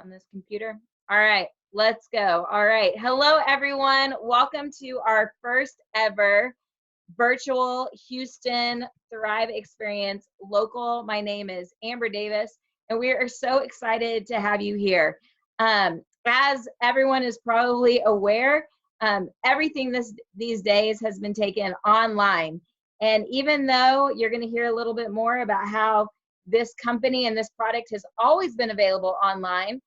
on this computer. All right, let's go. All right. Hello, everyone. Welcome to our first ever virtual Houston Thrive Experience local. My name is Amber Davis, and we are so excited to have you here. As everyone is probably aware, everything these days has been taken online. And even though you're going to hear a little bit more about how this company and this product has always been available online,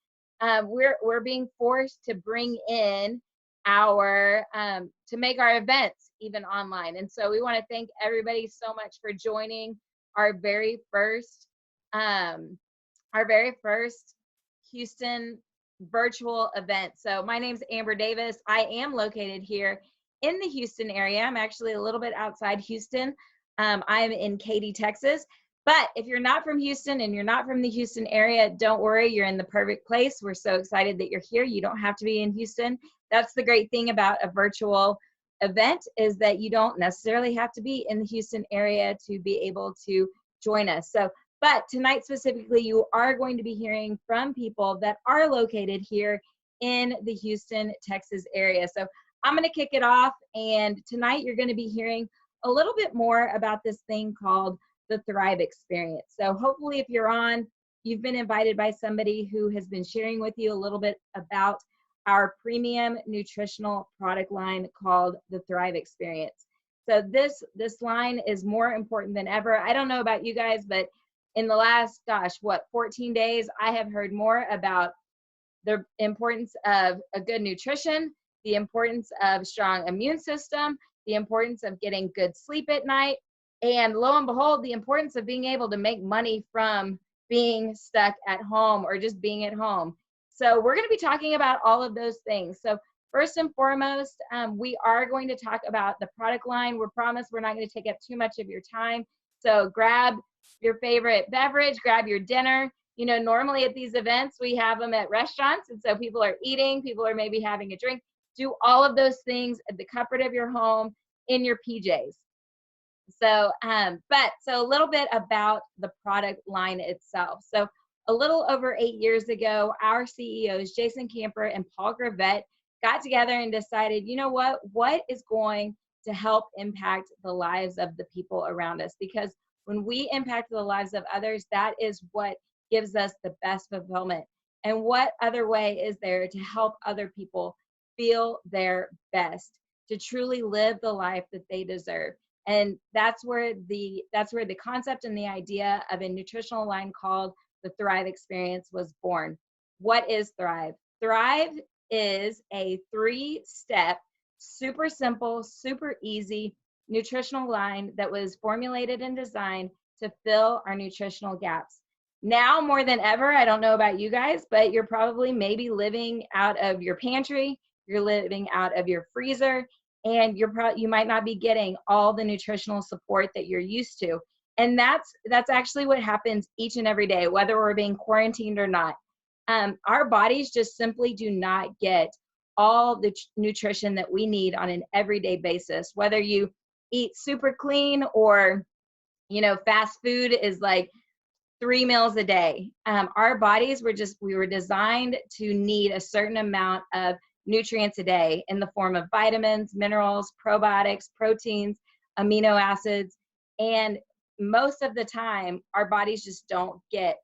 we're being forced to bring in our to make our events even online. And so we want to thank everybody so much for joining our very first Houston virtual event. So my name's Amber Davis. I am located here in the Houston area. I'm actually a little bit outside Houston. I'm in Katy, Texas. But if you're not from Houston and you're not from the Houston area, don't worry, you're in the perfect place. We're so excited that you're here. You don't have to be in Houston. That's the great thing about a virtual event, is that you don't necessarily have to be in the Houston area to be able to join us. But tonight specifically, you are going to be hearing from people that are located here in the Houston, Texas area. So I'm going to kick it off, and tonight you're going to be hearing a little bit more about this thing called the Thrive Experience. So hopefully if you're on, you've been invited by somebody who has been sharing with you a little bit about our premium nutritional product line called the Thrive Experience. So this line is more important than ever. I don't know about you guys, but in the last, 14 days, I have heard more about the importance of a good nutrition, the importance of strong immune system, the importance of getting good sleep at night, and lo and behold, the importance of being able to make money from being stuck at home or just being at home. So we're going to be talking about all of those things. So first and foremost, we are going to talk about the product line. We're promised we're not going to take up too much of your time. So grab your favorite beverage, grab your dinner. You know, normally at these events, we have them at restaurants. And so people are eating, people are maybe having a drink. Do all of those things at the comfort of your home in your PJs. So a little bit about the product line itself. So a little over 8 years ago, our CEOs, Jason Camper and Paul Gravett, got together and decided, you know what is going to help impact the lives of the people around us? Because when we impact the lives of others, that is what gives us the best fulfillment. And what other way is there to help other people feel their best, to truly live the life that they deserve? And that's where the concept and the idea of a nutritional line called the Thrive Experience was born. What is Thrive? Thrive is a 3-step, super simple, super easy nutritional line that was formulated and designed to fill our nutritional gaps. Now more than ever, I don't know about you guys, but you're probably maybe living out of your pantry, you're living out of your freezer, and you might not be getting all the nutritional support that you're used to. And that's actually what happens each and every day, whether we're being quarantined or not. Our bodies just simply do not get all the nutrition that we need on an everyday basis, whether you eat super clean or, fast food is like 3 meals a day. Our bodies we were designed to need a certain amount of nutrients a day in the form of vitamins, minerals, probiotics, proteins, amino acids. And most of the time, our bodies just don't get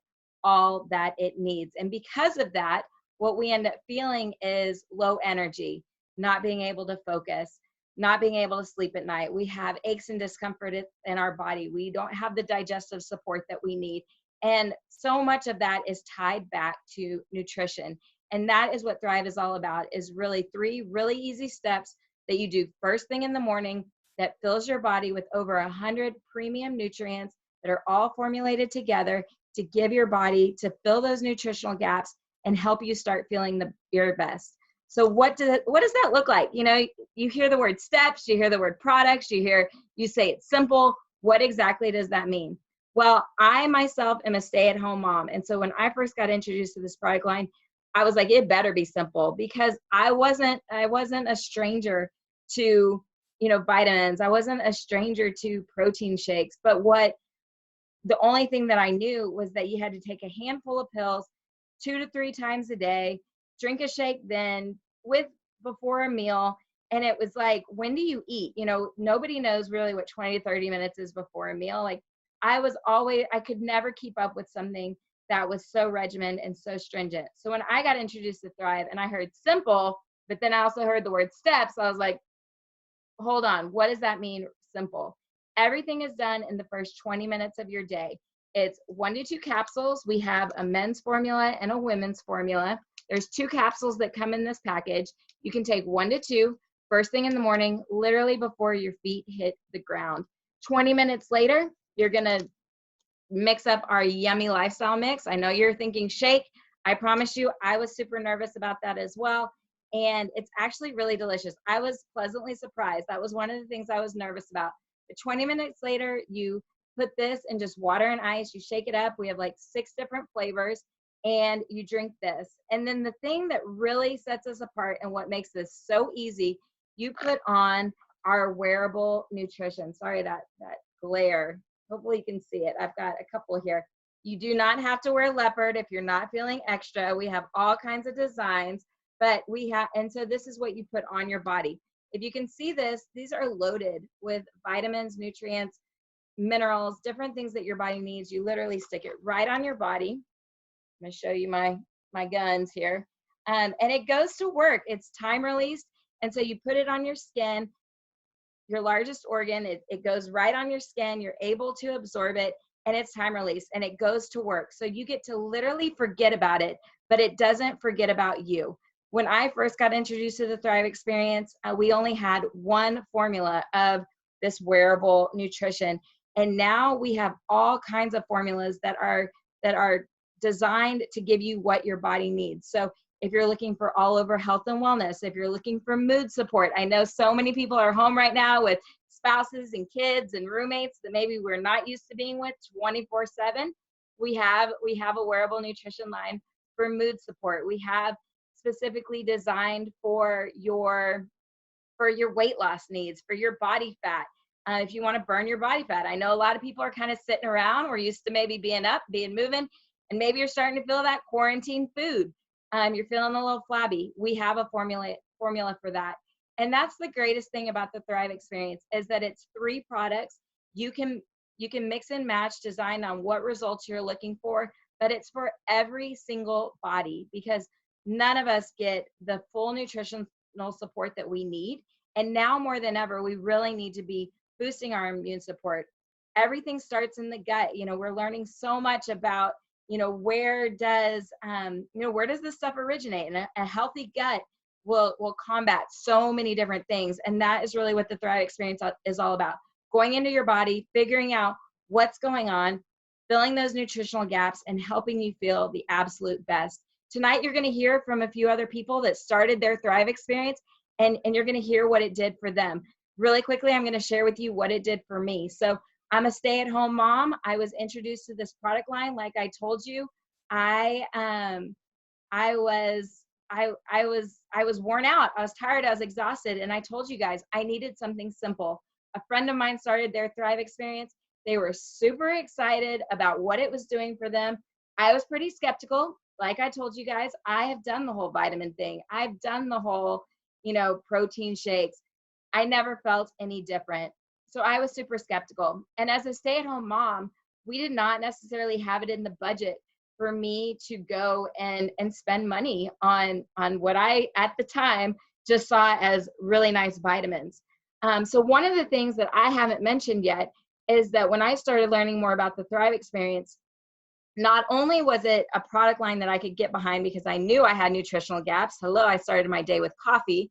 all that it needs. And because of that, what we end up feeling is low energy, not being able to focus, not being able to sleep at night. We have aches and discomfort in our body. We don't have the digestive support that we need. And so much of that is tied back to nutrition. And that is what Thrive is all about, is really 3 really easy steps that you do first thing in the morning that fills your body with over 100 premium nutrients that are all formulated together to give your body, to fill those nutritional gaps and help you start feeling your best. So what does that look like? You hear the word steps, you hear the word products, you say it's simple. What exactly does that mean? Well, I myself am a stay-at-home mom. And so when I first got introduced to this product line, I was like, it better be simple, because I wasn't a stranger to, vitamins. I wasn't a stranger to protein shakes. But the only thing that I knew was that you had to take a handful of pills 2 to 3 times a day, drink a shake then with before a meal. And it was like, when do you eat? You know, nobody knows really what 20 to 30 minutes is before a meal. Like I could never keep up with something that was so regimented and so stringent. So when I got introduced to Thrive and I heard simple, but then I also heard the word steps, I was like, hold on, what does that mean, simple? Everything is done in the first 20 minutes of your day. It's 1 to 2 capsules. We have a men's formula and a women's formula. There's 2 capsules that come in this package. You can take 1 to 2 first thing in the morning, literally before your feet hit the ground. 20 minutes later, you're gonna mix up our yummy lifestyle mix. I know you're thinking shake. I promise you, I was super nervous about that as well. And it's actually really delicious. I was pleasantly surprised. That was one of the things I was nervous about. But 20 minutes later, you put this in just water and ice, you shake it up. We have like 6 different flavors, and you drink this. And then the thing that really sets us apart and what makes this so easy, you put on our wearable nutrition. Sorry, that glare. Hopefully you can see it. I've got a couple here. You do not have to wear leopard if you're not feeling extra. We have all kinds of designs, but we have, and so this is what you put on your body. If you can see this, these are loaded with vitamins, nutrients, minerals, different things that your body needs. You literally stick it right on your body. I'm gonna show you my guns here. And it goes to work. It's time released. And so you put it on your skin, your largest organ, it goes right on your skin. You're able to absorb it, and it's time release, and it goes to work. So you get to literally forget about it, but it doesn't forget about you. When I first got introduced to the Thrive experience, we only had one formula of this wearable nutrition. And now we have all kinds of formulas that are designed to give you what your body needs. So if you're looking for all over health and wellness, if you're looking for mood support, I know so many people are home right now with spouses and kids and roommates that maybe we're not used to being with 24/7. We have a wearable nutrition line for mood support. We have specifically designed for your weight loss needs, for your body fat. If you want to burn your body fat, I know a lot of people are kind of sitting around. We're used to maybe being up, being moving, and maybe you're starting to feel that quarantine food. You're feeling a little flabby. We have a formula for that. And that's the greatest thing about the Thrive experience, is that it's 3 products. You can mix and match, designed on what results you're looking for, but it's for every single body, because none of us get the full nutritional support that we need. And now more than ever, we really need to be boosting our immune support. Everything starts in the gut. You know, we're learning so much about, where does this stuff originate? And a healthy gut will combat so many different things. And that is really what the Thrive experience is all about. Going into your body, figuring out what's going on, filling those nutritional gaps, and helping you feel the absolute best. Tonight, you're going to hear from a few other people that started their Thrive experience, and you're going to hear what it did for them. Really quickly, I'm going to share with you what it did for me. So I'm a stay-at-home mom. I was introduced to this product line. Like I told you, I was worn out. I was tired. I was exhausted. And I told you guys, I needed something simple. A friend of mine started their Thrive experience. They were super excited about what it was doing for them. I was pretty skeptical. Like I told you guys, I have done the whole vitamin thing. I've done the whole, protein shakes. I never felt any different. So I was super skeptical. And as a stay-at-home mom, we did not necessarily have it in the budget for me to go and spend money on what I, at the time, just saw as really nice vitamins. So one of the things that I haven't mentioned yet is that when I started learning more about the Thrive experience, not only was it a product line that I could get behind because I knew I had nutritional gaps. Hello, I started my day with coffee.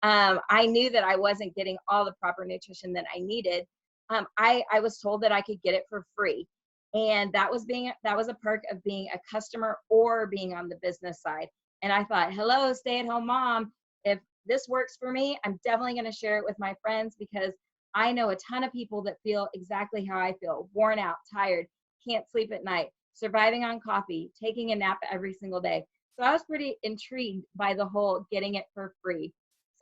I knew that I wasn't getting all the proper nutrition that I needed. I was told that I could get it for free. And that was a perk of being a customer or being on the business side. And I thought, hello, stay-at-home mom, if this works for me, I'm definitely going to share it with my friends, because I know a ton of people that feel exactly how I feel: worn out, tired, can't sleep at night, surviving on coffee, taking a nap every single day. So I was pretty intrigued by the whole getting it for free.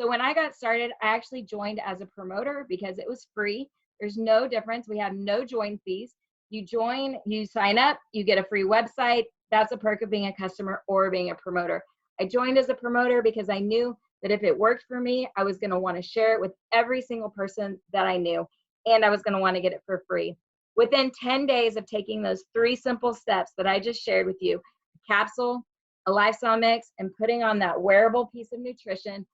So when I got started, I actually joined as a promoter because it was free. There's no difference. We have no join fees. You join, you sign up, you get a free website. That's a perk of being a customer or being a promoter. I joined as a promoter because I knew that if it worked for me, I was going to want to share it with every single person that I knew, and I was going to want to get it for free. Within 10 days of taking those 3 simple steps that I just shared with you, a capsule, a lifestyle mix, and putting on that wearable piece of nutrition,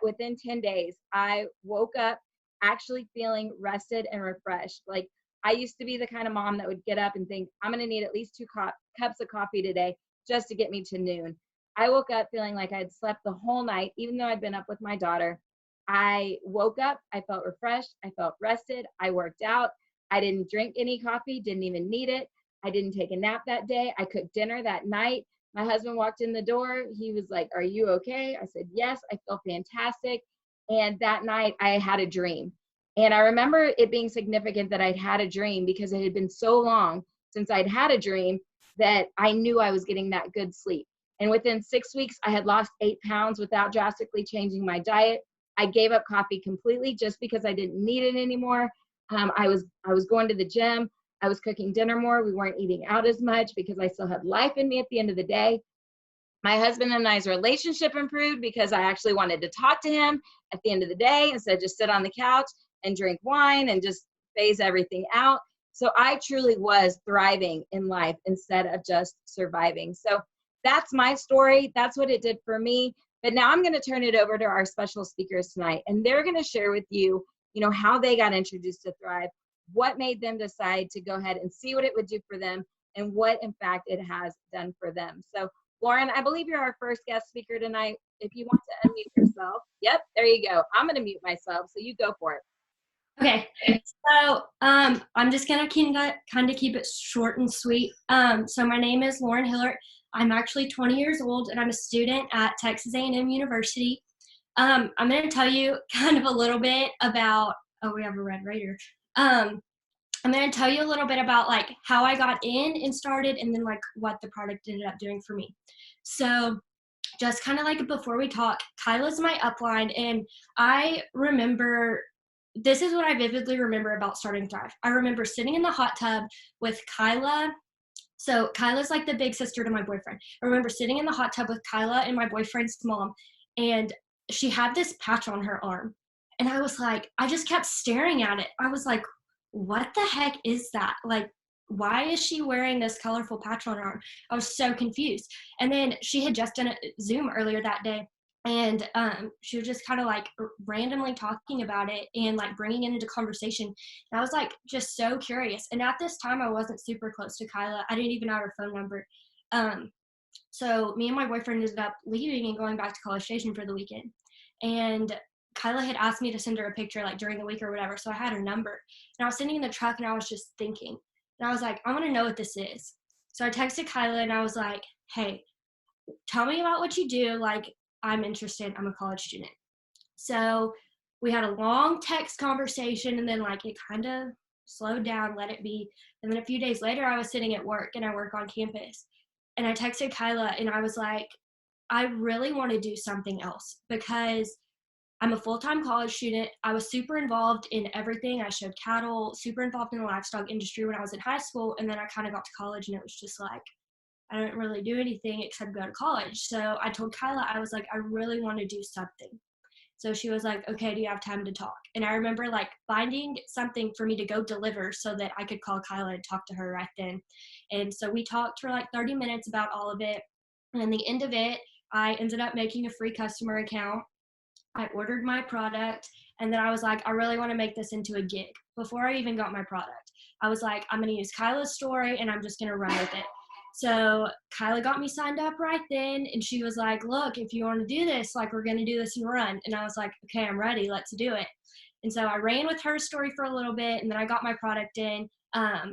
within 10 days, I woke up actually feeling rested and refreshed. Like, I used to be the kind of mom that would get up and think, I'm going to need at least 2 cups of coffee today just to get me to noon. I woke up feeling like I'd slept the whole night, even though I'd been up with my daughter. I woke up, I felt refreshed, I felt rested, I worked out, I didn't drink any coffee, didn't even need it. I didn't take a nap that day. I cooked dinner that night. My husband walked in the door. He was like, "Are you okay?" I said, "Yes, I feel fantastic." And that night I had a dream. And I remember it being significant that I'd had a dream because it had been so long since I'd had a dream that I knew I was getting that good sleep. And within 6 weeks, I had lost 8 pounds without drastically changing my diet. I gave up coffee completely just because I didn't need it anymore. I was going to the gym. I was cooking dinner more. We weren't eating out as much because I still had life in me at the end of the day. My husband and I's relationship improved because I actually wanted to talk to him at the end of the day instead of just sit on the couch and drink wine and just phase everything out. So I truly was thriving in life instead of just surviving. So that's my story. That's what it did for me. But now I'm going to turn it over to our special speakers tonight, and they're going to share with you, how they got introduced to Thrive, what made them decide to go ahead and see what it would do for them, and what, in fact, it has done for them. So Lauren, I believe you're our first guest speaker tonight. If you want to unmute yourself. Yep, there you go. I'm going to mute myself, so you go for it. Okay, so I'm just gonna kind of keep it short and sweet. So my name is Lauren Hillert. I'm actually 20 years old, and I'm a student at Texas A&M University. I'm gonna tell you kind of a little bit about. Oh, we have a red raider. I'm gonna tell you a little bit about like how I got in and started, and then like what the product ended up doing for me. So just kind of like before we talk, Kyla's my upline, and I remember this is what I vividly remember about starting Thrive. I remember sitting in the hot tub with Kyla. So Kyla's like the big sister to my boyfriend. I remember sitting in the hot tub with Kyla and my boyfriend's mom, and she had this patch on her arm. And I was like, I just kept staring at it. I was like, what the heck is that? Like, why is she wearing this colorful patch on her arm? I was so confused. And then she had just done a Zoom earlier that day, and she was just kind of like randomly talking about it and like bringing it into conversation. And I was like just so curious. And at this time I wasn't super close to Kyla. I didn't even have her phone number. So me and my boyfriend ended up leaving and going back to College Station for the weekend. And Kyla had asked me to send her a picture like during the week or whatever, so I had her number. And I was sitting in the truck and I was just thinking, and I was like, I want to know what this is. So I texted Kyla and I was like, hey, tell me about what you do. Like, I'm interested. I'm a college student. So we had a long text conversation, and then like it kind of slowed down, let it be. And then a few days later, I was sitting at work, and I work on campus. And I texted Kyla and I was like, I really want to do something else because I'm a full-time college student. I was super involved in everything. I showed cattle, super involved in the livestock industry when I was in high school. And then I kind of got to college and it was just like, I didn't really do anything except go to college. So I told Kyla, I was like, I really want to do something. So she was like, okay, do you have time to talk? And I remember like finding something for me to go deliver so that I could call Kyla and talk to her right then. And so we talked for like 30 minutes about all of it. And at the end of it, I ended up making a free customer account. I ordered my product, and then I was like, I really want to make this into a gig. Before I even got my product, I was like, I'm going to use Kyla's story and I'm just going to run with it. So Kyla got me signed up right then, and she was like, look, if you want to do this, like, we're going to do this and run. And I was like, okay, I'm ready. Let's do it. And so I ran with her story for a little bit, and then I got my product in. I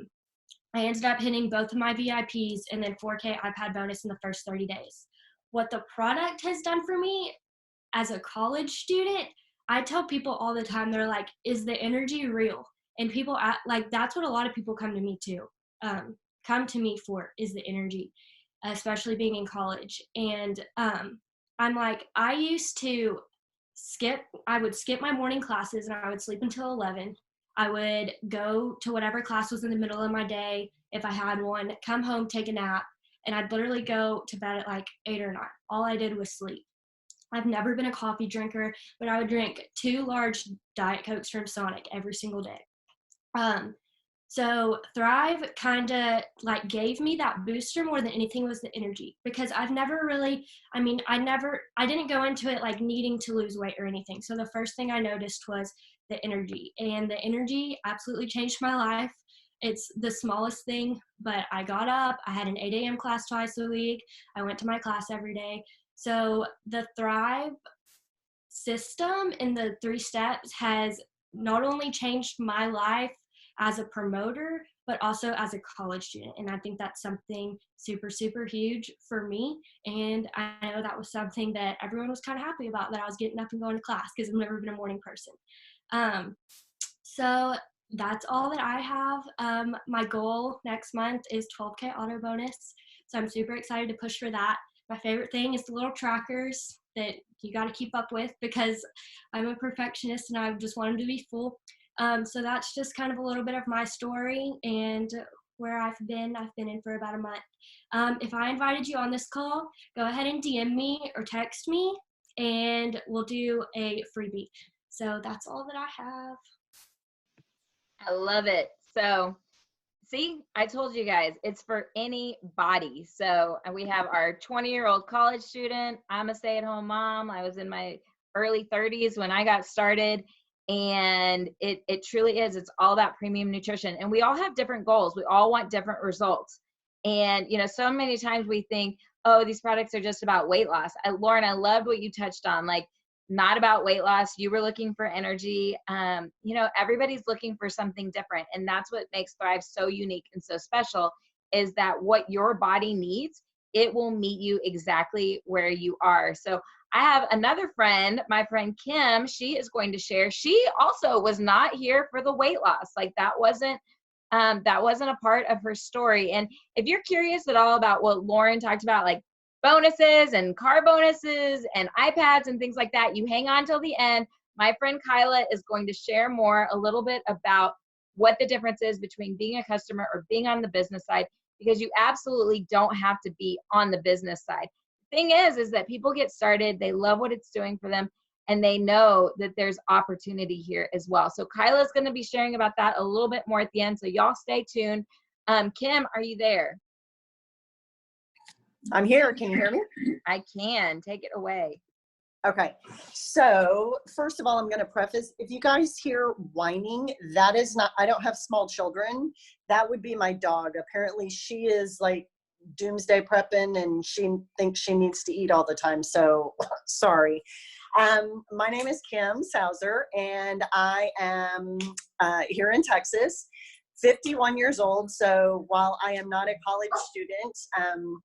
ended up hitting both of my VIPs and then 4K iPad bonus in the first 30 days. What the product has done for me as a college student, I tell people all the time, they're like, is the energy real? And people like, that's what a lot of people come to me to. Come to me for is the energy, especially being in college. And I'm like, I used to I would skip my morning classes and I would sleep until 11. I would go to whatever class was in the middle of my day, if I had one, come home, take a nap, and I'd literally go to bed at like 8 or 9. All I did was sleep. I've never been a coffee drinker, but I would drink 2 large Diet Cokes from Sonic every single day. So Thrive kind of like gave me that booster more than anything was the energy, because I've never really, I didn't go into it like needing to lose weight or anything. So the first thing I noticed was the energy, and the energy absolutely changed my life. It's the smallest thing, but I got up, I had an 8 a.m. class twice a week. I went to my class every day. So the Thrive system and the 3 steps has not only changed my life as a promoter, but also as a college student. And I think that's something super, super huge for me. And I know that was something that everyone was kind of happy about, that I was getting up and going to class, because I've never been a morning person. So that's all that I have. My goal next month is 12K auto bonus. So I'm super excited to push for that. My favorite thing is the little trackers that you got to keep up with, because I'm a perfectionist and I just want them to be full. So that's just kind of a little bit of my story and where I've been. I've been in for about a month. If I invited you on this call, go ahead and DM me or text me, and we'll do a freebie. So that's all that I have. I love it. So, see, I told you guys, it's for anybody. So we have our 20-year-old college student. I'm a stay-at-home mom. I was in my early 30s when I got started. And it truly is. It's all about premium nutrition. And we all have different goals. We all want different results. And, you know, so many times we think, oh, these products are just about weight loss. Lauren, I loved what you touched on. Like, not about weight loss. You were looking for energy. You know, everybody's looking for something different. And that's what makes Thrive so unique and so special, is that what your body needs, it will meet you exactly where you are. So I have another friend, my friend Kim, she is going to share. She also was not here for the weight loss. Like that wasn't a part of her story. And if you're curious at all about what Lauren talked about, like bonuses and car bonuses and iPads and things like that, you hang on till the end. My friend Kyla is going to share more a little bit about what the difference is between being a customer or being on the business side, because you absolutely don't have to be on the business side. The thing is that people get started, they love what it's doing for them, and they know that there's opportunity here as well. So Kyla's going to be sharing about that a little bit more at the end. So y'all stay tuned. Kim, are you there? I'm here. Can you hear me? I can. Take it away. Okay. So first of all, I'm going to preface, if you guys hear whining, that is not, I don't have small children. That would be my dog. Apparently she is like doomsday prepping and she thinks she needs to eat all the time. So sorry. My name is Kim Sauser and I am here in Texas, 51 years old. So while I am not a college student,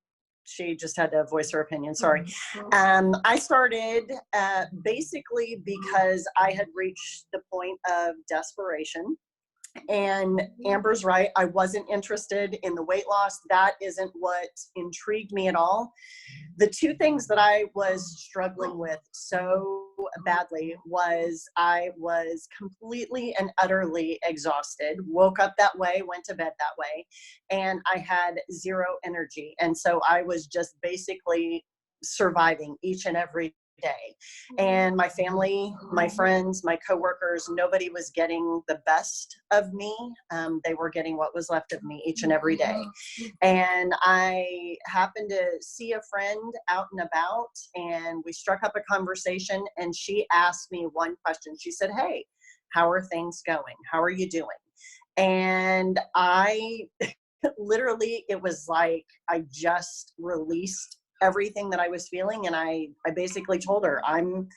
she just had to voice her opinion, sorry. I started basically because I had reached the point of desperation. And Amber's right, I wasn't interested in the weight loss. That isn't what intrigued me at all. The two things that I was struggling with so badly was I was completely and utterly exhausted, woke up that way, went to bed that way, and I had zero energy. And so I was just basically surviving each and every day. And my family, my friends, my coworkers, nobody was getting the best of me. They were getting what was left of me each and every day. And I happened to see a friend out and about, and we struck up a conversation, and she asked me one question. She said, "Hey, how are things going? How are you doing?" And I literally, it was like I just released everything that I was feeling. And I basically told her, I'm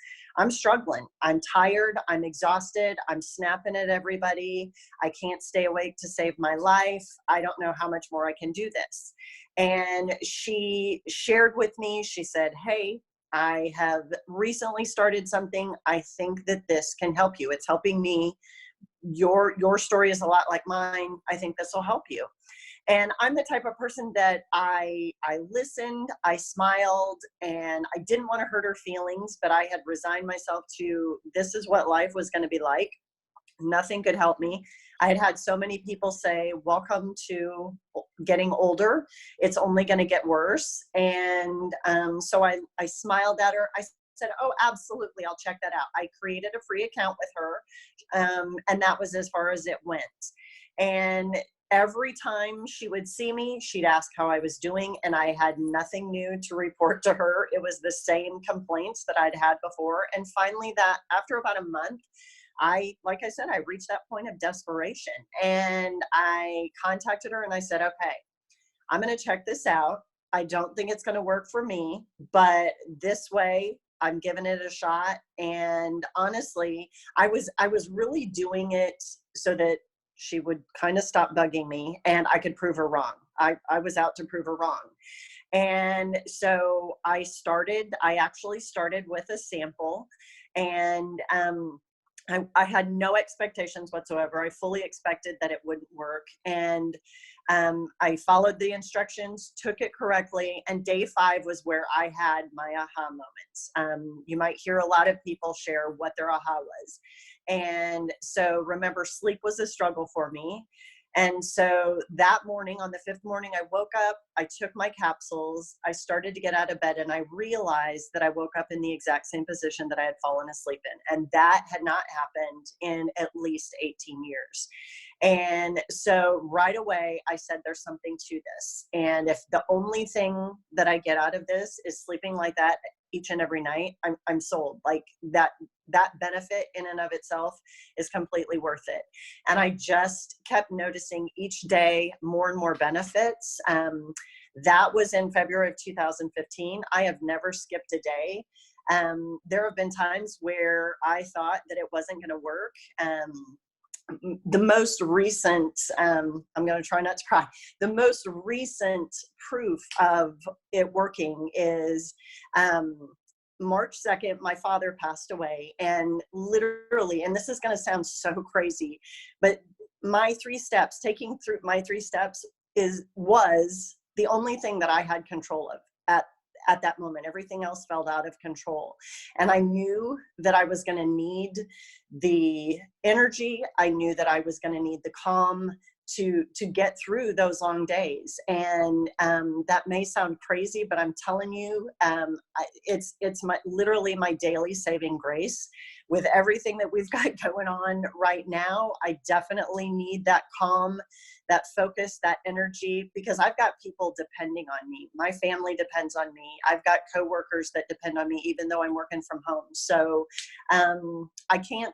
struggling. I'm tired. I'm exhausted. I'm snapping at everybody. I can't stay awake to save my life. I don't know how much more I can do this. And she shared with me, she said, "Hey, I have recently started something. I think that this can help you. It's helping me. Your story is a lot like mine. I think this will help you." And I'm the type of person that I listened, I smiled, and I didn't want to hurt her feelings, but I had resigned myself to this is what life was going to be like. Nothing could help me. I had had so many people say, welcome to getting older. It's only going to get worse. And so I smiled at her. I said, oh, absolutely. I'll check that out. I created a free account with her. And that was as far as it went. And every time she would see me, she'd ask how I was doing, and I had nothing new to report to her. It was the same complaints that I'd had before. And finally, that after about a month, like I said, I reached that point of desperation, and I contacted her and I said, okay, I'm going to check this out. I don't think it's going to work for me, but this way I'm giving it a shot. And honestly, I was really doing it so that she would kind of stop bugging me and I could prove her wrong. I was out to prove her wrong. And so I actually started with a sample, and I had no expectations whatsoever. I fully expected that it wouldn't work. And I followed the instructions, took it correctly, and day 5 was where I had my aha moments. You might hear a lot of people share what their aha was. And so remember, sleep was a struggle for me. And so that morning, on the 5th morning, I woke up, I took my capsules, I started to get out of bed, and I realized that I woke up in the exact same position that I had fallen asleep in. And that had not happened in at least 18 years. And so right away, I said, there's something to this. And if the only thing that I get out of this is sleeping like that each and every night, I'm sold. Like that benefit in and of itself is completely worth it. And I just kept noticing each day more and more benefits. That was in February of 2015. I have never skipped a day. There have been times where I thought that it wasn't going to work. The most recent, I'm going to try not to cry, the most recent proof of it working is March 2nd, my father passed away. And literally, and this is going to sound so crazy, but my 3 steps, taking through my 3 steps was the only thing that I had control of at that moment. Everything else felt out of control. And I knew that I was going to need the energy. I knew that I was going to need the calm to get through those long days. And that may sound crazy, but I'm telling you, it's literally my daily saving grace. With everything that we've got going on right now, I definitely need that calm, that focus, that energy, because I've got people depending on me. My family depends on me. I've got coworkers that depend on me, even though I'm working from home. So I can't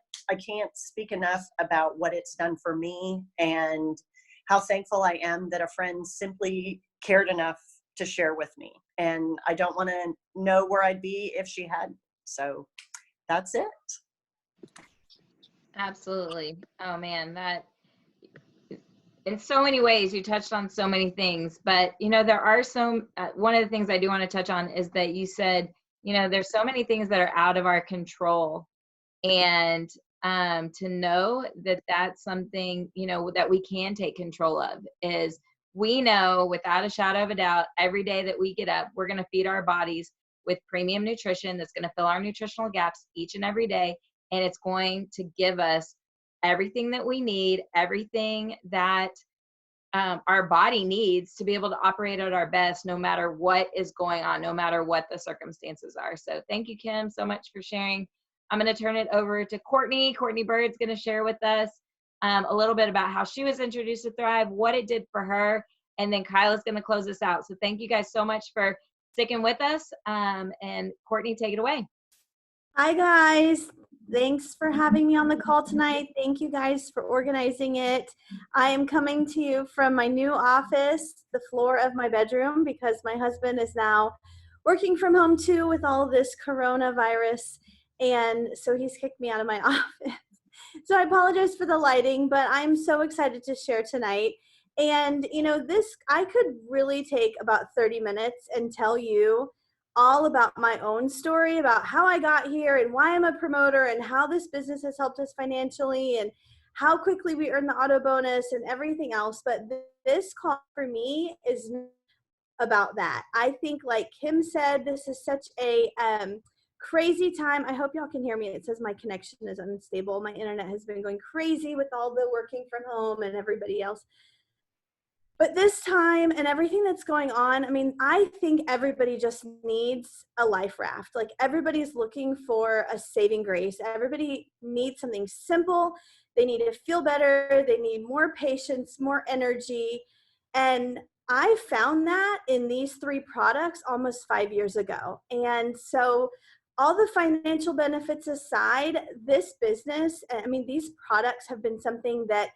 speak enough about what it's done for me and how thankful I am that a friend simply cared enough to share with me. And I don't want to know where I'd be if she hadn't. So that's it. Absolutely. Oh man, that in so many ways you touched on so many things, but there are one of the things I do want to touch on is that you said, there's so many things that are out of our control, and to know that that's something, that we can take control of is we know without a shadow of a doubt, every day that we get up, we're going to feed our bodies with premium nutrition that's going to fill our nutritional gaps each and every day. And it's going to give us everything that we need, everything that our body needs to be able to operate at our best, no matter what is going on, no matter what the circumstances are. So thank you, Kim, so much for sharing. I'm going to turn it over to Courtney. Courtney Bird's going to share with us a little bit about how she was introduced to Thrive, what it did for her, and then Kyla's going to close us out. So thank you guys so much for sticking with us. And Courtney, take it away. Hi, guys. Thanks for having me on the call tonight. Thank you guys for organizing it. I am coming to you from my new office, the floor of my bedroom, because my husband is now working from home too with all of this coronavirus. And so he's kicked me out of my office. So I apologize for the lighting, but I'm so excited to share tonight. And, I could really take about 30 minutes and tell you all about my own story, about how I got here and why I'm a promoter and how this business has helped us financially and how quickly we earn the auto bonus and everything else. But this call for me is about that. I think, like Kim said, this is such a crazy time. I hope y'all can hear me. It says my connection is unstable. My internet has been going crazy with all the working from home and everybody else. But this time and everything that's going on, I mean, I think everybody just needs a life raft. Like, everybody's looking for a saving grace. Everybody needs something simple. They need to feel better. They need more patience, more energy. And I found that in these 3 products almost 5 years ago. And so, all the financial benefits aside, this business, I mean, these products have been something that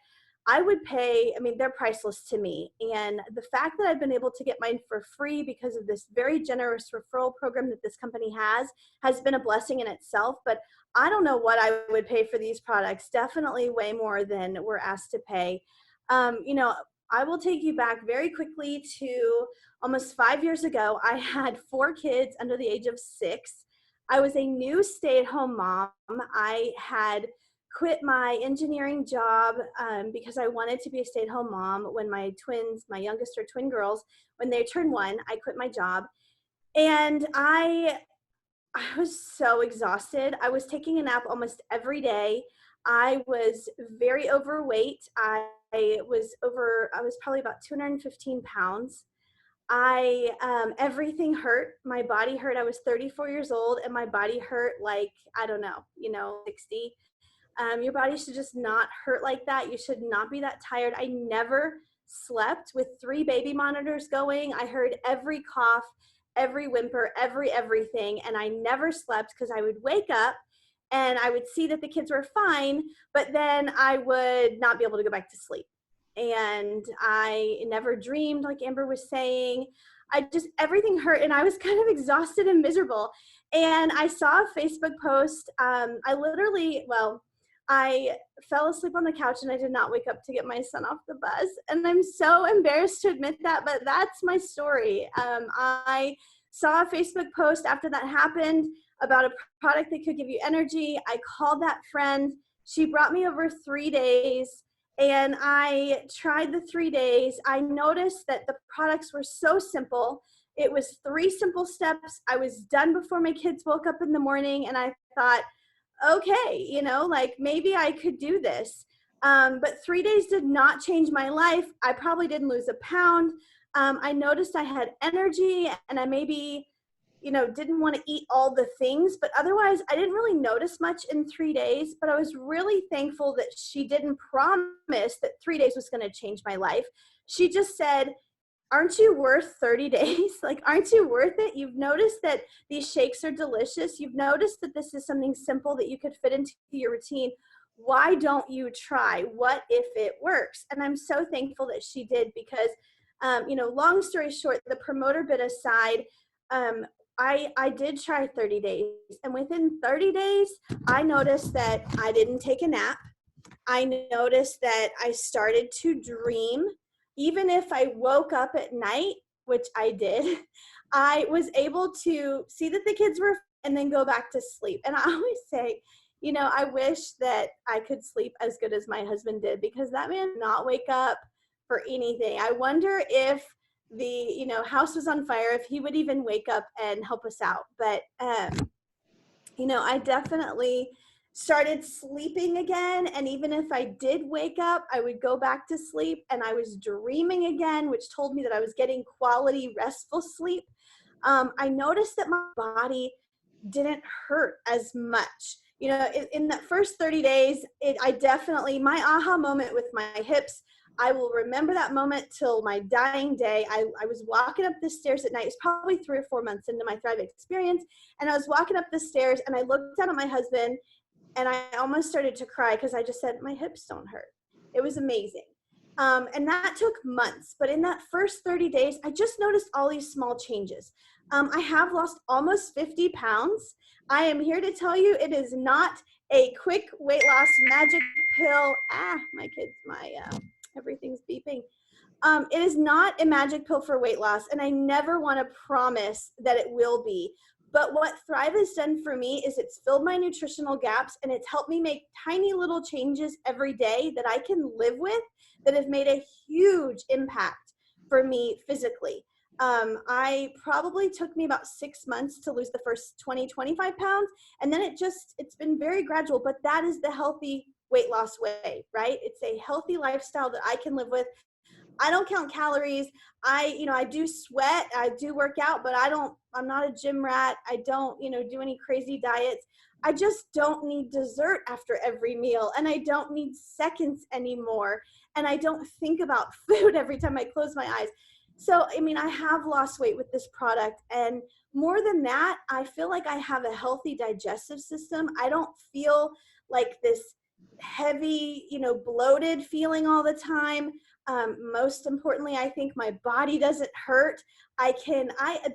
I would pay. I mean, they're priceless to me. And the fact that I've been able to get mine for free because of this very generous referral program that this company has been a blessing in itself. But I don't know what I would pay for these products. Definitely way more than we're asked to pay. You know, I will take you back very quickly to almost 5 years ago. I had 4 kids under the age of 6. I was a new stay-at-home mom. I had quit my engineering job because I wanted to be a stay-at-home mom. When my twins, my youngest are twin girls, when they turned 1, I quit my job. And I was so exhausted. I was taking a nap almost every day. I was very overweight. I was probably about 215 pounds. Everything hurt. My body hurt. I was 34 years old and my body hurt like, I don't know, 60. Your body should just not hurt like that. You should not be that tired. I never slept with 3 baby monitors going. I heard every cough, every whimper, everything. And I never slept because I would wake up and I would see that the kids were fine, but then I would not be able to go back to sleep. And I never dreamed, like Amber was saying. Everything hurt and I was kind of exhausted and miserable. And I saw a Facebook post. I fell asleep on the couch and I did not wake up to get my son off the bus. And I'm so embarrassed to admit that, but that's my story. I saw a Facebook post after that happened about a product that could give you energy. I called that friend. She brought me over 3 days and I tried the 3 days. I noticed that the products were so simple. It was 3 simple steps. I was done before my kids woke up in the morning and I thought, okay, like maybe I could do this. But 3 days did not change my life. I probably didn't lose a pound. I noticed I had energy and I maybe, didn't want to eat all the things, but otherwise I didn't really notice much in 3 days, but I was really thankful that she didn't promise that 3 days was going to change my life. She just said, aren't you worth 30 days? Like, aren't you worth it? You've noticed that these shakes are delicious. You've noticed that this is something simple that you could fit into your routine. Why don't you try? What if it works? And I'm so thankful that she did because, long story short, the promoter bit aside, I did try 30 days. And within 30 days, I noticed that I didn't take a nap. I noticed that I started to dream. Even if I woke up at night, which I did, I was able to see that the kids were and then go back to sleep. And I always say, I wish that I could sleep as good as my husband did because that man did not wake up for anything. I wonder if the, house was on fire, if he would even wake up and help us out. But, I definitely started sleeping again. And even if I did wake up, I would go back to sleep and I was dreaming again, which told me that I was getting quality, restful sleep. I noticed that my body didn't hurt as much. In that first 30 days, my aha moment with my hips, I will remember that moment till my dying day. I was walking up the stairs at night. It's probably 3 or 4 months into my Thrive experience. And I was walking up the stairs and I looked down at my husband and I almost started to cry because I just said, my hips don't hurt. It was amazing. And that took months. But in that first 30 days, I just noticed all these small changes. I have lost almost 50 pounds. I am here to tell you it is not a quick weight loss magic pill. Everything's beeping. It is not a magic pill for weight loss, and I never want to promise that it will be. But what Thrive has done for me is it's filled my nutritional gaps and it's helped me make tiny little changes every day that I can live with that have made a huge impact for me physically. I probably took me about 6 months to lose the first 20, 25 pounds. And then it's been very gradual, but that is the healthy weight loss way, right? It's a healthy lifestyle that I can live with. I don't count calories. I do sweat, I do work out, but I'm not a gym rat. I don't, do any crazy diets. I just don't need dessert after every meal, and I don't need seconds anymore. And I don't think about food every time I close my eyes. So, I have lost weight with this product, and more than that, I feel like I have a healthy digestive system. I don't feel like this heavy, bloated feeling all the time. Most importantly, I think my body doesn't hurt.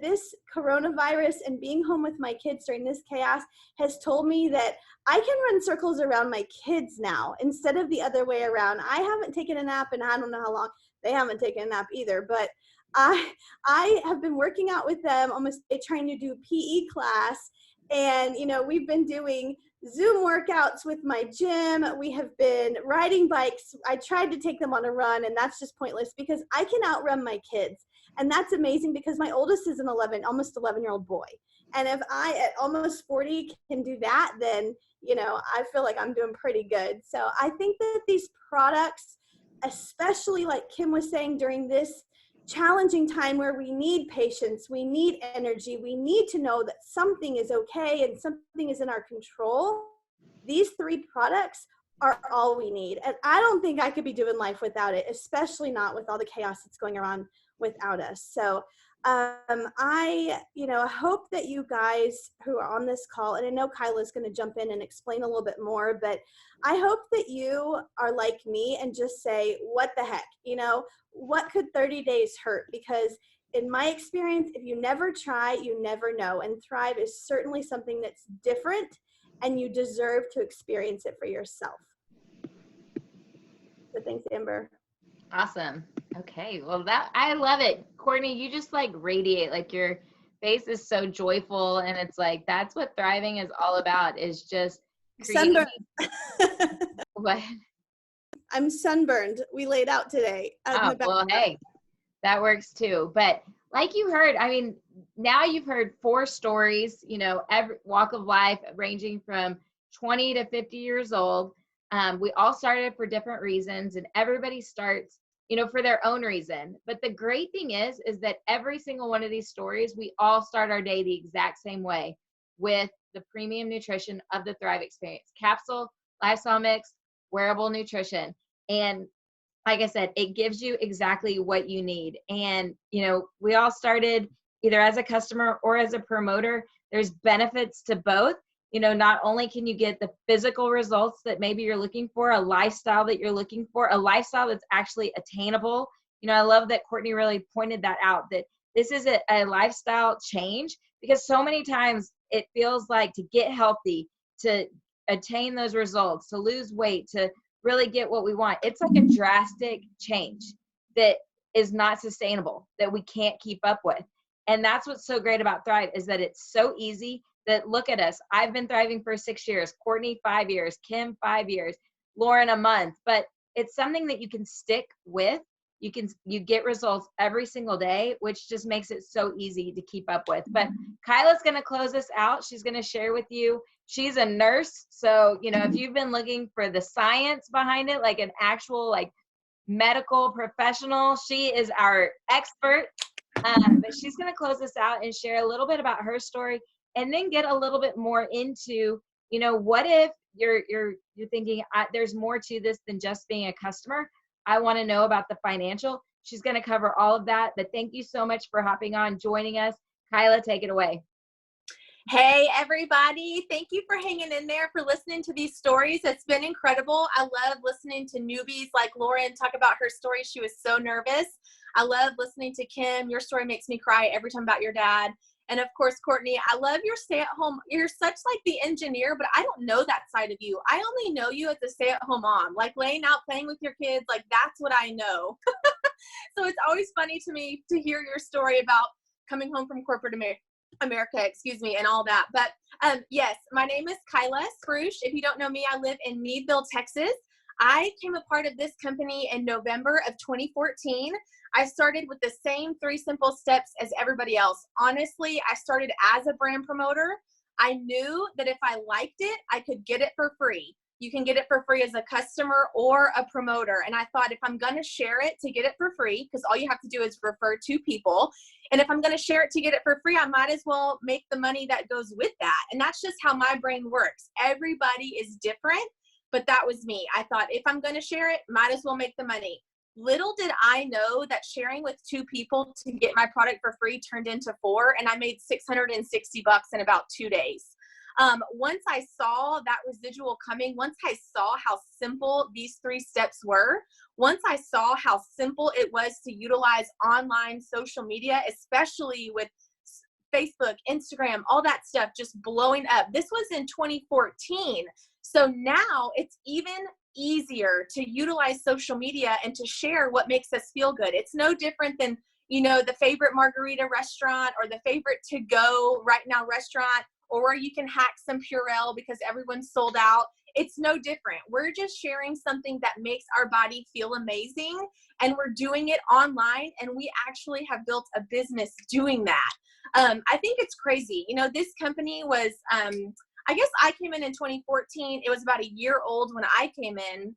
This coronavirus and being home with my kids during this chaos has told me that I can run circles around my kids now instead of the other way around. I haven't taken a nap, and I don't know how long they haven't taken a nap either, but I have been working out with them, almost trying to do PE class. And, we've been doing Zoom workouts with my gym. We have been riding bikes. I tried to take them on a run, and that's just pointless because I can outrun my kids. And that's amazing because my oldest is an almost 11-year-old boy. And if I, at almost 40, can do that, then, I feel like I'm doing pretty good. So I think that these products, especially like Kim was saying, during this challenging time where we need patience, we need energy, we need to know that something is okay and something is in our control. These 3 products are all we need. And I don't think I could be doing life without it, especially not with all the chaos that's going around without us. So I hope that you guys who are on this call, and I know Kyla's going to jump in and explain a little bit more, but I hope that you are like me and just say, what the heck, what could 30 days hurt? Because in my experience, if you never try, you never know. And Thrive is certainly something that's different, and you deserve to experience it for yourself. So thanks, Amber. Awesome. Okay. Well, I love it. Courtney, you just like radiate, like your face is so joyful, and it's like, that's what thriving is all about, is just Sunburned. What? I'm sunburned. We laid out today. Well, hey, that works too. But like you heard, now you've heard 4 stories, every walk of life ranging from 20 to 50 years old. We all started for different reasons, and everybody starts, for their own reason. But the great thing is that every single one of these stories, we all start our day the exact same way, with the premium nutrition of the Thrive Experience: capsule, lifestyle mix, wearable nutrition. And like I said, it gives you exactly what you need. And, we all started either as a customer or as a promoter. There's benefits to both. Not only can you get the physical results that maybe you're looking for, a lifestyle that you're looking for, a lifestyle that's actually attainable. I love that Courtney really pointed that out, that this is a lifestyle change, because so many times it feels like to get healthy, to attain those results, to lose weight, to really get what we want, it's like a drastic change that is not sustainable, that we can't keep up with. And that's what's so great about Thrive, is that it's so easy. That look at us. I've been thriving for 6 years, Courtney 5 years, Kim 5 years, Lauren a month, but it's something that you can stick with. You get results every single day, which just makes it so easy to keep up with. But Kyla's going to close us out. She's going to share with you. She's a nurse. So, if you've been looking for the science behind it, like an actual like medical professional, she is our expert. But she's going to close us out and share a little bit about her story, and then get a little bit more into, what if you're thinking, there's more to this than just being a customer. I want to know about the financial. She's going to cover all of that. But thank you so much for hopping on, joining us. Kyla, take it away. Hey, everybody. Thank you for hanging in there, for listening to these stories. It's been incredible. I love listening to newbies like Lauren talk about her story. She was so nervous. I love listening to Kim. Your story makes me cry every time about your dad. And of course, Courtney, I love your stay-at-home. You're such like the engineer, but I don't know that side of you. I only know you as a stay-at-home mom, like laying out, playing with your kids. Like, that's what I know. So it's always funny to me to hear your story about coming home from corporate America, and all that. But yes, my name is Kyla Spruce. If you don't know me, I live in Meadville, Texas. I came a part of this company in November of 2014. I started with the same 3 simple steps as everybody else. Honestly, I started as a brand promoter. I knew that if I liked it, I could get it for free. You can get it for free as a customer or a promoter. And I thought, if I'm going to share it to get it for free, because all you have to do is refer 2 people. And if I'm going to share it to get it for free, I might as well make the money that goes with that. And that's just how my brain works. Everybody is different, but that was me. I thought, if I'm going to share it, might as well make the money. Little did I know that sharing with 2 people to get my product for free turned into 4, and I made $660 in about 2 days. Once I saw that residual coming, once I saw how simple these 3 steps were, once I saw how simple it was to utilize online social media, especially with Facebook, Instagram, all that stuff just blowing up. This was in 2014. So now it's even easier to utilize social media and to share what makes us feel good. It's no different than, the favorite margarita restaurant or the favorite to go right now restaurant, or where you can hack some Purell because everyone's sold out. It's no different. We're just sharing something that makes our body feel amazing, and we're doing it online, and we actually have built a business doing that. I think it's crazy. This company was, I guess I came in 2014. It was about a year old when I came in.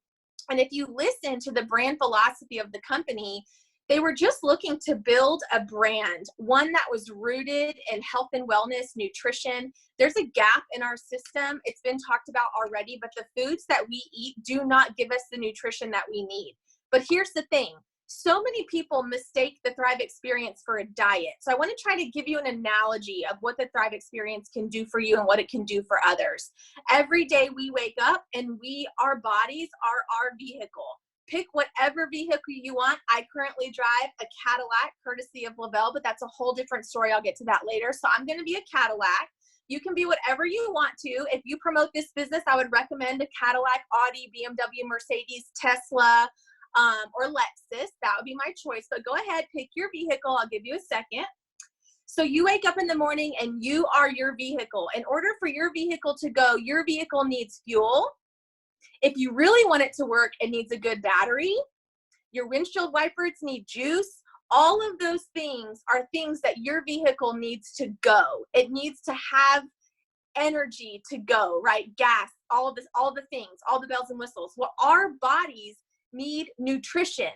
And if you listen to the brand philosophy of the company, they were just looking to build a brand, one that was rooted in health and wellness, nutrition. There's a gap in our system. It's been talked about already, but the foods that we eat do not give us the nutrition that we need. But here's the thing. So many people mistake the Thrive Experience for a diet. So I want to try to give you an analogy of what the Thrive Experience can do for you and what it can do for others. Every day we wake up and our bodies are our vehicle. Pick whatever vehicle you want. I currently drive a Cadillac, courtesy of Lavelle, but that's a whole different story. I'll get to that later. So I'm going to be a Cadillac. You can be whatever you want to. If you promote this business, I would recommend a Cadillac, Audi, BMW, Mercedes, Tesla, or Lexus. That would be my choice. But go ahead, pick your vehicle. I'll give you a second. So you wake up in the morning and you are your vehicle. In order for your vehicle to go, your vehicle needs fuel. If you really want it to work, it needs a good battery. Your windshield wipers need juice. All of those things are things that your vehicle needs to go. It needs to have energy to go, right? Gas, all the things, all the bells and whistles. Well, our bodies need nutrition.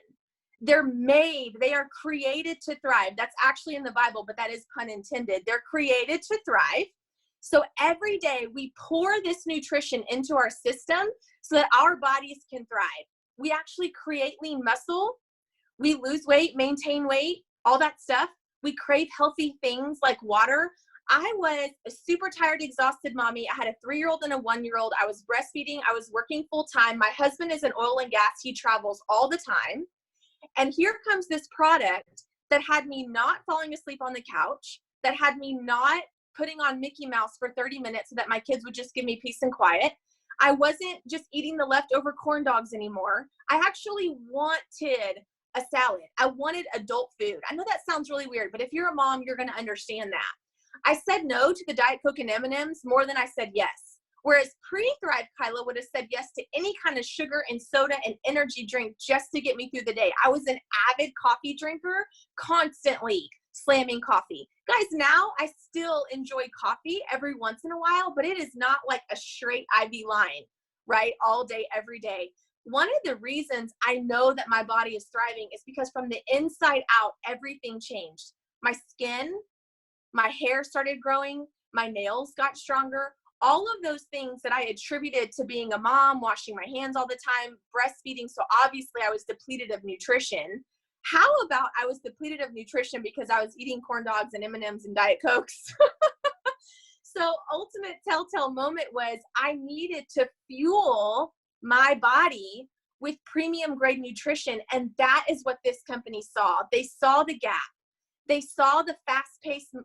They are created to thrive. That's actually in the Bible, but that is pun intended. They're created to thrive. So every day we pour this nutrition into our system so that our bodies can thrive. We actually create lean muscle. We lose weight, maintain weight, all that stuff. We crave healthy things like water. I was a super tired, exhausted mommy. I had a 3-year-old and a 1-year-old. I was breastfeeding. I was working full time. My husband is in oil and gas. He travels all the time. And here comes this product that had me not falling asleep on the couch, that had me not putting on Mickey Mouse for 30 minutes so that my kids would just give me peace and quiet. I wasn't just eating the leftover corn dogs anymore. I actually wanted a salad. I wanted adult food. I know that sounds really weird, but if you're a mom, you're going to understand that. I said no to the Diet Coke and M&Ms more than I said yes. Whereas pre-Thrive Kyla would have said yes to any kind of sugar and soda and energy drink just to get me through the day. I was an avid coffee drinker, constantly slamming coffee. Guys, now I still enjoy coffee every once in a while, but it is not like a straight IV line, right? All day, every day. One of the reasons I know that my body is thriving is because from the inside out, everything changed. My skin, my hair started growing, my nails got stronger. All of those things that I attributed to being a mom, washing my hands all the time, breastfeeding. So obviously I was depleted of nutrition. How about I was depleted of nutrition because I was eating corn dogs and M&Ms and Diet Cokes? So ultimate telltale moment was I needed to fuel my body with premium grade nutrition. And that is what this company saw. They saw the gap. They saw the fast-paced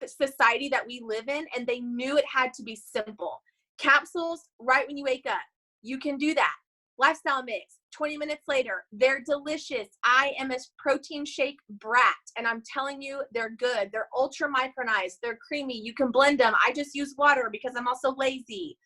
society that we live in, and they knew it had to be simple. Capsules right when you wake up. You can do that. Lifestyle mix. 20 minutes later, they're delicious. I am a protein shake brat, and I'm telling you, they're good. They're ultra micronized. They're creamy. You can blend them. I just use water because I'm also lazy.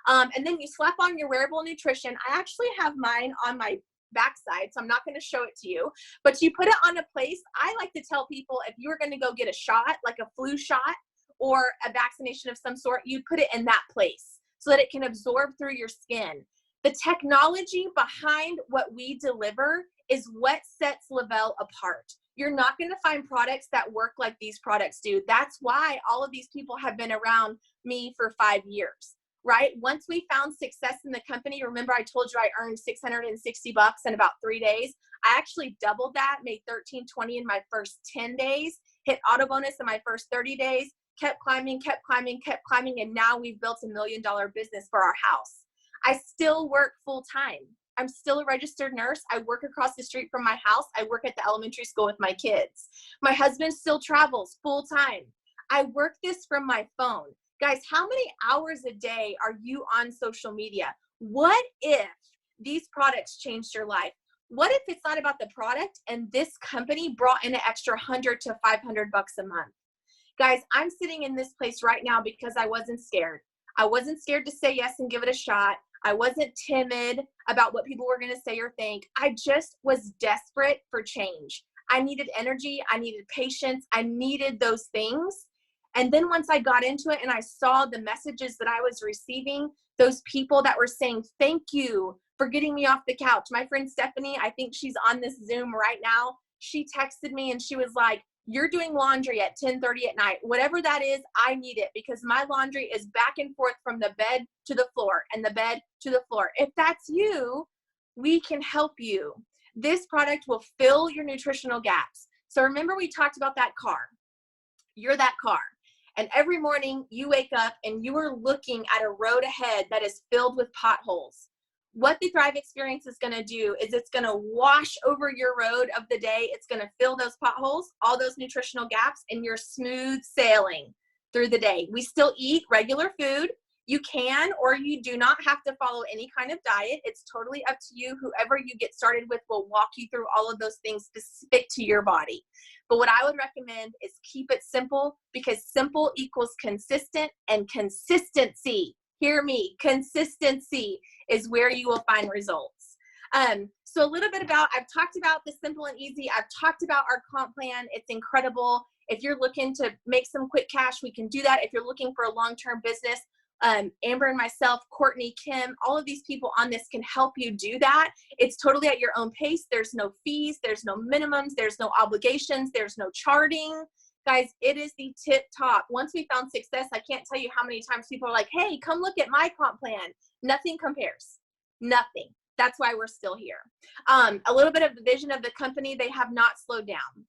And then you slap on your wearable nutrition. I actually have mine on my backside, so I'm not going to show it to you, but you put it on a place. I like to tell people, if you were going to go get a shot, like a flu shot or a vaccination of some sort, you put it in that place so that it can absorb through your skin. The technology behind what we deliver is what sets Lavelle apart. You're not going to find products that work like these products do. That's why all of these people have been around me for 5 years, right? Once we found success in the company, remember I told you I earned $660 in about 3 days. I actually doubled that, made $1,320 in my first 10 days, hit auto bonus in my first 30 days, kept climbing, and now we've built $1 million business for our house. I still work full time. I'm still a registered nurse. I work across the street from my house. I work at the elementary school with my kids. My husband still travels full time. I work this from my phone. Guys, how many hours a day are you on social media? What if these products changed your life? What if it's not about the product and this company brought in an extra $100 to $500 a month? Guys, I'm sitting in this place right now because I wasn't scared. I wasn't scared to say yes and give it a shot. I wasn't timid about what people were going to say or think. I just was desperate for change. I needed energy. I needed patience. I needed those things. And then once I got into it and I saw the messages that I was receiving, those people that were saying, thank you for getting me off the couch. My friend Stephanie, I think she's on this Zoom right now. She texted me and she was like, you're doing laundry at 10:30 at night. Whatever that is, I need it because my laundry is back and forth from the bed to the floor and the bed to the floor. If that's you, we can help you. This product will fill your nutritional gaps. So remember we talked about that car. You're that car. And every morning you wake up and you are looking at a road ahead that is filled with potholes. What the Thrive experience is going to do is it's going to wash over your road of the day. It's going to fill those potholes, all those nutritional gaps, and you're smooth sailing through the day. We still eat regular food. You can or you do not have to follow any kind of diet. It's totally up to you. Whoever you get started with will walk you through all of those things specific to your body. But what I would recommend is keep it simple because simple equals consistent and consistency. Hear me, consistency is where you will find results. So a little bit about, I've talked about the simple and easy. I've talked about our comp plan. It's incredible. If you're looking to make some quick cash, we can do that. If you're looking for a long-term business, Amber and myself, Courtney, Kim, all of these people on this can help you do that. It's totally at your own pace. There's no fees. There's no minimums. There's no obligations. There's no charting. Guys, it is the tip top. Once we found success, I can't tell you how many times people are like, hey, come look at my comp plan. Nothing compares. Nothing. That's why we're still here. A little bit of the vision of the company, they have not slowed down.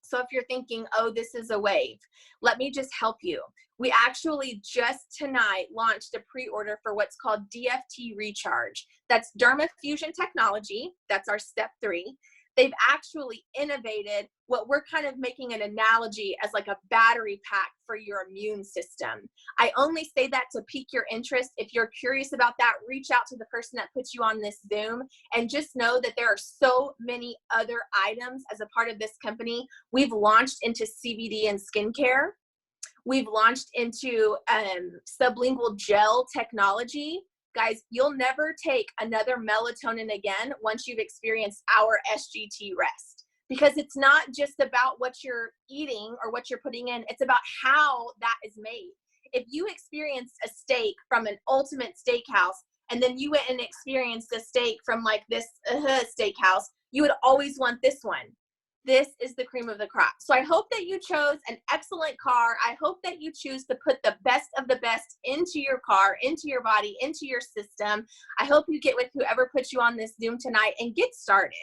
So if you're thinking, oh, this is a wave, let me just help you. We actually just tonight launched a pre-order for what's called DFT Recharge. That's Dermafusion technology. That's our step 3. They've actually innovated what we're kind of making an analogy as like a battery pack for your immune system. I only say that to pique your interest. If you're curious about that, reach out to the person that puts you on this Zoom and just know that there are so many other items as a part of this company. We've launched into CBD and skincare. We've launched into sublingual gel technology. Guys, you'll never take another melatonin again once you've experienced our SGT rest. Because it's not just about what you're eating or what you're putting in, it's about how that is made. If you experienced a steak from an Ultimate Steakhouse and then you went and experienced a steak from like this steakhouse, you would always want this one. This is the cream of the crop. So I hope that you chose an excellent car. I hope that you choose to put the best of the best into your car, into your body, into your system. I hope you get with whoever put you on this Zoom tonight and get started.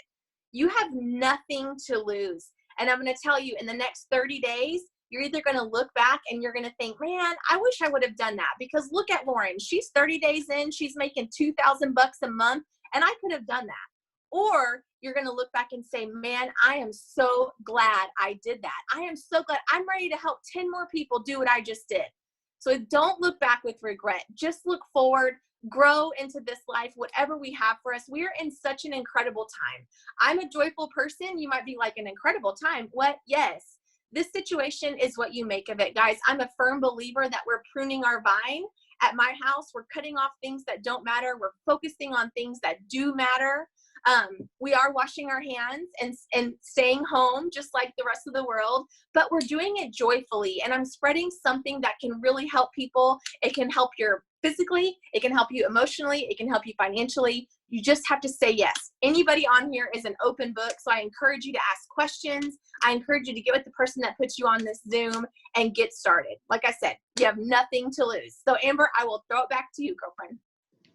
You have nothing to lose. And I'm going to tell you, in the next 30 days, you're either going to look back and you're going to think, man, I wish I would have done that. Because look at Lauren. She's 30 days in. She's making $2,000 a month. And I could have done that. Or you're going to look back and say, man, I am so glad I did that. I am so glad I'm ready to help 10 more people do what I just did. So don't look back with regret. Just look forward, grow into this life, whatever we have for us. We're in such an incredible time. I'm a joyful person. You might be like, an incredible time. What? Yes. This situation is what you make of it, guys. I'm a firm believer that we're pruning our vine at my house, we're cutting off things that don't matter. We're focusing on things that do matter. We are washing our hands and staying home just like the rest of the world, but we're doing it joyfully. And I'm spreading something that can really help people. It can help you physically, it can help you emotionally, it can help you financially. You just have to say yes. Anybody on here is an open book, so I encourage you to ask questions. I encourage you to get with the person that puts you on this Zoom and get started. Like I said, you have nothing to lose. So Amber, I will throw it back to you, girlfriend.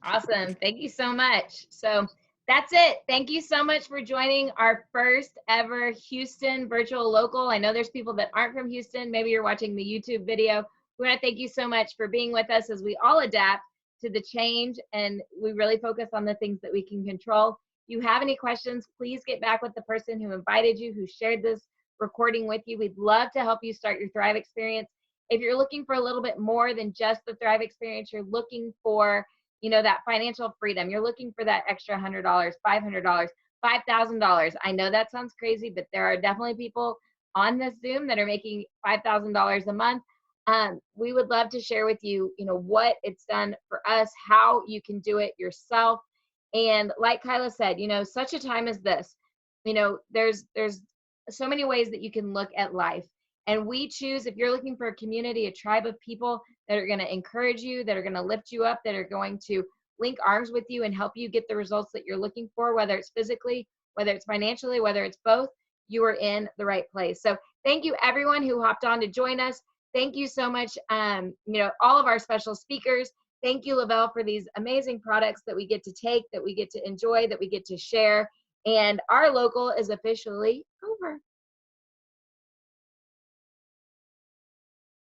Awesome. Thank you so much. So that's it. Thank you so much for joining our first ever Houston virtual local. I know there's people that aren't from Houston. Maybe you're watching the YouTube video. We want to thank you so much for being with us as we all adapt to the change, and we really focus on the things that we can control. If you have any questions, please get back with the person who invited you, who shared this recording with you. We'd love to help you start your Thrive experience. If you're looking for a little bit more than just the Thrive experience, you're looking for, you know, that financial freedom. You're looking for that extra $100, $500, $5,000. I know that sounds crazy, but there are definitely people on this Zoom that are making $5,000 a month. We would love to share with you, you know, what it's done for us, how you can do it yourself. And like Kyla said, you know, such a time as this, you know, there's so many ways that you can look at life. And we choose, if you're looking for a community, a tribe of people that are going to encourage you, that are going to lift you up, that are going to link arms with you and help you get the results that you're looking for, whether it's physically, whether it's financially, whether it's both, you are in the right place. So thank you everyone who hopped on to join us. Thank you so much, you know, all of our special speakers. Thank you, Lavelle, for these amazing products that we get to take, that we get to enjoy, that we get to share. And our local is officially